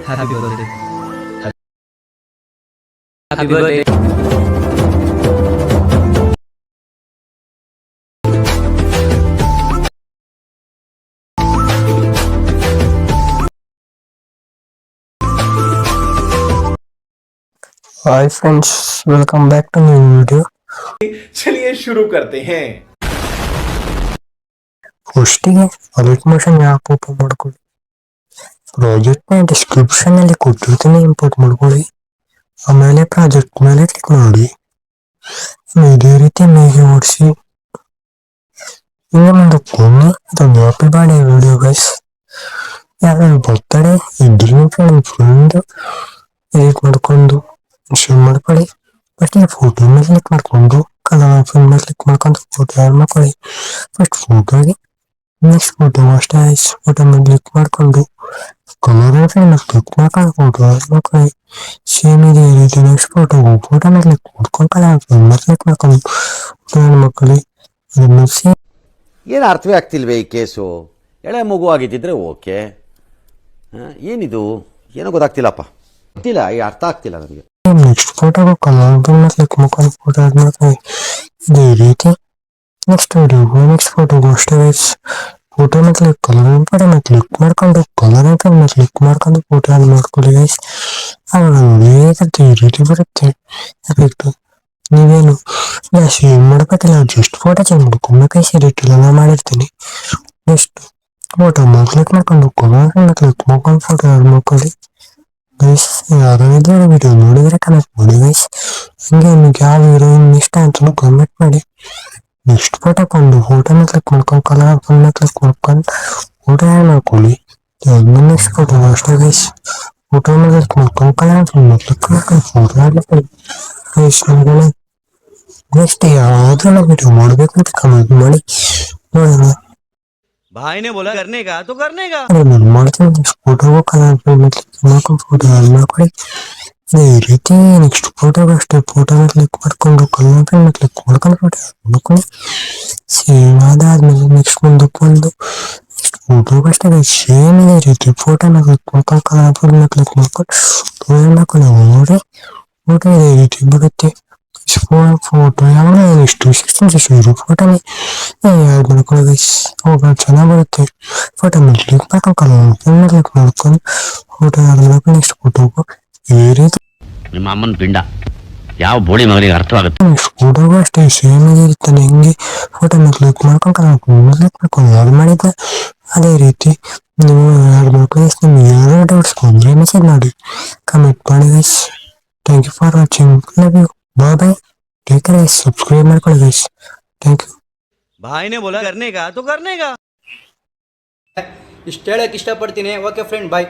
Happy birthday. Happy birthday. Hi friends, welcome back to new video. चलिए शुरू करते हैं। ಹೋಸ್ಟಿಗೆ ವಾಲೆಟ್ ಮೋಷನ್ ಆ್ಯಪ್ ಓಪನ್ ಮಾಡ್ಕೊಳ್ಳಿ. ಪ್ರಾಜೆಕ್ಟ್ನ ಡಿಸ್ಕ್ರಿಪ್ಷನಲ್ಲಿ ಕೊಟ್ಟಿರ್ತೀನಿ, ಇಂಪೋರ್ಟ್ ಮಾಡ್ಕೊಳ್ಳಿ. ಆಮೇಲೆ ಪ್ರಾಜೆಕ್ಟ್ ಮೇಲೆ ಕ್ಲಿಕ್ ಮಾಡಿ. ಇದೇ ರೀತಿ ಮೇಗೆ ಓಡಿಸಿ. ಈಗ ಮುಂದಕ್ಕೊಂಡು ಇದೊಂದು ಹ್ಯಾಪಿ ಬರ್ಡೇ ವಿಡಿಯೋ ಗೈಸ್. ಯಾರು ಬರ್ತಡೇ ಇದ್ರೆ ಫ್ರೆಂಡ್ ಎಡಿಟ್ ಮಾಡ್ಕೊಂಡು ಶೇರ್ ಮಾಡ್ಕೊಳ್ಳಿ. ಫಸ್ಟ್ ಈ ಫೋಟೋ ಮೇಲೆ ಕ್ಲಿಕ್ ಮಾಡ್ಕೊಂಡು ಕಲರ್ ಆಪ್ಷನ್ ಮೇಲೆ ಕ್ಲಿಕ್ ಮಾಡ್ಕೊಂಡು ಫೋಟೋ ಆ್ಯಡ್ ಮಾಡ್ಕೊಳ್ಳಿ. ಫಸ್ಟ್ ಫೋಟೋಗೆ ನೆಕ್ಸ್ಟ್ ಫೋಟೋ ಅಷ್ಟೇ ಫೋಟೋ ಮೇಲೆ ಕ್ಲಿಕ್ ಮಾಡ್ಕೊಂಡು ಕಲರ್ ಆಪ್ಷನ್ ಮೇಲೆ ಕ್ಲಿಕ್ ಮಾಡ್ಕೊಂಡು ಫೋಟೋ ಆ್ಯಡ್ ಮಾಡ್ಕೊಳ್ಳಿ. ಸೇಮ್ ಇದೇ ರೀತಿ ನೆಕ್ಸ್ಟ್ ಫೋಟೋ ಮೇಲೆ ಕ್ಲಿಕ್ ಮಾಡ್ಕೊಂಡು ಕಲರ್ ಆಪ್ಷನ್ ಮೇಲೆ ಕ್ಲಿಕ್ ಮಾಡ್ಕೊಂಡು ಫೋಟೋ ಆ್ಯಡ್ ಮಾಡ್ಕೊಳ್ಳಿ. ಅದನ್ನು ಸೇಮ್ ಏನು ಅರ್ಥವೇ ಆಗ್ತಿಲ್ವೇ ಈ ಕೇಸು? ಎಳೆ ಮಗು ಆಗಿದ್ದಿದ್ರೆ ಓಕೆ, ಏನಿದು ಏನೋ ಗೊತ್ತಾಗ್ತಿಲ್ಲಪ್ಪ, ಗೊತ್ತಿಲ್ಲ, ಈ ಅರ್ಥ ಆಗ್ತಿಲ್ಲ ನನಗೆ. ನೆಕ್ಸ್ಟ್ ಫೋಟೋಗೆ ಕಲರ್ ಆಪ್ಷನ್ ಮೇಲೆ ಕ್ಲಿಕ್ ಮಾಡ್ಕೊಂಡು ಫೋಟೋ ಆ್ಯಡ್ ಮಾಡ್ಕೊಳ್ಳಿ. ಇದೇ ರೀತಿ ನೆಕ್ಸ್ಟ್ ವಿಡಿಯೋಗೂ ನೆಕ್ಸ್ಟ್ ಫೋಟೋಗೂ ಅಷ್ಟೇ ಫೋಟೋ ಮೇಲೆ ಕ್ಲಿಕ್ ಕಲರ್ ಆಪ್ಷನ್ ಮೇಲೆ ಕ್ಲಿಕ್ ಮಾಡ್ಕೊಂಡು ಕಲರ್ ಆಪ್ಷನ್ ಮೇಲೆ ಕ್ಲಿಕ್ ಮಾಡ್ಕೊಂಡು ಫೋಟೋ ಆ್ಯಡ್ ಮಾಡ್ಕೊಳ್ಳಿ ಗೈಸ್. ಆವಾಗ ನೋಡಿ ಈ ರೀತಿ ಬರುತ್ತೆ ಎಫೆಕ್ಟು. ನೀವೇನು ಜಾಸ್ತಿ ಏನು ಮಾಡ್ಬೇಕಿಲ್ಲ, ಜಸ್ಟ್ ಫೋಟೋ ಚೇಂಜ್ ಮಾಡ್ಕೊಂಡು ಕೈ ಎಡಿಟ್ ಎಲ್ಲ ಮಾಡಿರ್ತೀನಿ. ನೆಕ್ಸ್ಟ್ ಫೋಟೋ ಮೇಲೆ ಕ್ಲಿಕ್ ಮಾಡ್ಕೊಂಡು ಕಲರ್ ಆಪ್ಷನ್ ಮೇಲೆ ಕ್ಲಿಕ್ ಮಾಡ್ಕೊಂಡು ಫೋಟೋ ಆ್ಯಡ್ ಮಾಡ್ಕೊಳ್ಳಿ ಗೈಸ್. ಯಾರಾದ್ರೂ ವಿಡಿಯೋ ನೋಡಿದ್ರೆ ಕಮೆಂಟ್ ಮಾಡಿ ಗೈಸ್. ಹಂಗೆ ನಿಮ್ಗೆ ಯಾವ ಹೀರೋಯಿನ್ ಇಷ್ಟ ಅಂತ ಕಮೆಂಟ್ ಮಾಡಿ. ನೆಕ್ಸ್ಟ್ ಫೋಟೋ ಫೋಟೋ ಮೇಲೆ ಕ್ಲಿಕ್ ಮಾಡ್ಕೊಂಡು ಕಲರ್ ಆಪ್ಷನ್ ಮೇಲೆ ಕ್ಲಿಕ್ ಮಾಡ್ಕೊಂಡು ಫೋಟೋ ಆ್ಯಡ್ ಮಾಡ್ಕೊಳ್ಳಿ. ನೆಕ್ಸ್ಟ್ ಫೋಟೋ ಅಷ್ಟೇ ಗೈಸ್. ಫೋಟೋ ಮೇಲೆ ಕ್ಲಿಕ್ ಮಾಡ್ಕೊಂಡು ಕಲರ್ ಆಪ್ಷನ್ ಮೇಲೆ ಕ್ಲಿಕ್ ಮಾಡ್ಕೊಂಡು ಫೋಟೋ ಆ್ಯಡ್ ಮಾಡ್ಕೊಳ್ಳಿ ಗೈಸ್. ನೆಕ್ಸ್ಟ್ ಯಾವ್ದ್ರಲ್ಲ ವಿಡಿಯೋ ಮಾಡಬೇಕು ಅಂತ ಕಮೆಂಟ್ ಮಾಡಿ ನೋಡೋಣ. भाई ने बोला करने का तो करने का. ನಾನು ಮಾಡ್ತೀನಿ. ನೆಕ್ಸ್ಟ್ ಫೋಟೋಗೂ ಕಲರ್ ಆಪ್ಷನ್ ಮೇಲೆ ಕ್ಲಿಕ್ ಮಾಡ್ಕೊಂಡು ಫೋಟೋ ಆ್ಯಡ್ ಮಾಡ್ಕೊಳ್ಳಿ. ಇದೇ ರೀತಿ ನೆಕ್ಸ್ಟ್ ಫೋಟೋಗೆ ಅಷ್ಟೇ ಫೋಟೋ ಮೇಲೆ ಕ್ಲಿಕ್ ಮಾಡ್ಕೊಂಡು ಕಲರ್ ಆಪ್ಷನ್ ಮೇಲೆ ಕ್ಲಿಕ್ ಮಾಡ್ಕೊಂಡು ಫೋಟೋ ಆ್ಯಡ್ ಮಾಡ್ಕೊಳ್ಳಿ. ಸೇಮ್ ಅದಾದ್ಮೇಲೆ ನೆಕ್ಸ್ಟ್ ಮುಂದಕ್ಕೊಂದು ನೆಕ್ಸ್ಟ್ ಫೋಟೋಗೆ ಅಷ್ಟೇ ಸೇಮ್ ಇದೇ ರೀತಿ ಫೋಟೋ ಮೇಲೆ ಕ್ಲಿಕ್ ಮಾಡ್ಕೊಂಡು ಕಲರ್ ಆಪ್ಷನ್ ಮೇಲೆ ಕ್ಲಿಕ್ ಮಾಡ್ಕೊಂಡು ಫೋಟೋ ಆ್ಯಡ್ ಮಾಡ್ಕೊಳ್ಳಿ. ನೋಡಿ ಫೋಟೋ ಇದೇ ರೀತಿ ಬರುತ್ತೆ. ಫೋಟೋ ಯಾವಾಗ ಎಷ್ಟು 16 ಇರೋ ಫೋಟೋನೇ ಆ್ಯಡ್ ಮಾಡ್ಕೊಳ್ಳಿ ಗೈಸ್. ಅವಾಗ ಚೆನ್ನಾಗಿ ಬರುತ್ತೆ. ಫೋಟೋ ಮೇಲೆ ಕ್ಲಿಕ್ ಮಾಡ್ಕೊಂಡು ಕಲರ್ ಆಪ್ಷನ್ ಮೇಲೆ ಕ್ಲಿಕ್ ಮಾಡ್ಕೊಂಡು ಫೋಟೋ ಆ್ಯಡ್ ಮಾಡ್ಕೊಂಡು ನೆಕ್ಸ್ಟ್ ಫೋಟೋಗೂ ಇದೇ ರೀತಿ ನಿಮ್ಮ ಅಮ್ಮನ ಪಿಂಡ ಯಾವ ಬೋಳಿ ಮಗನಿಗೆ ಅರ್ಥವಾಗುತ್ತೆ. ನೆಕ್ಸ್ಟ್ ಫೋಟೋಗೂ ಅಷ್ಟೇ ಸೇಮ್ ಇದೇ ಇರ್ತಾನೆ. ಹಿಂಗೆ ಫೋಟೋ ಮೇಲೆ ಕ್ಲಿಕ್ ಮಾಡ್ಕೊಂಡು ಕಲರ್ ಆಪ್ಷನ್ ಮೇಲೆ ಕ್ಲಿಕ್ ಮಾಡ್ಕೊಂಡು ಆ್ಯಡ್ ಮಾಡಿದ್ದೆ ಅದೇ ರೀತಿ ನೀವು ಆ್ಯಡ್ ಮಾಡ್ಕೊಳ್ಳಿ. ನಿಮ್ಗೆ ಯಾರು ಡೌಟ್ಸ್ ಬಂದರೆ ಮೆಸೇಜ್ ಮಾಡಿ, ಕಮೆಂಟ್ ಮಾಡಿ guys. Thank you for watching. Love you. Bye bye. Take care guys. Subscribe ಮಾಡ್ಕೊಳ್ಳಿ ಗೈಸ್. Thank you. भाई ने बोला करने का तो करने का. ಇಷ್ಟು ಹೇಳಕ್ಕೆ ಇಷ್ಟಪಡ್ತೀನಿ. ಓಕೆ ಫ್ರೆಂಡ್, ಬಾಯ್.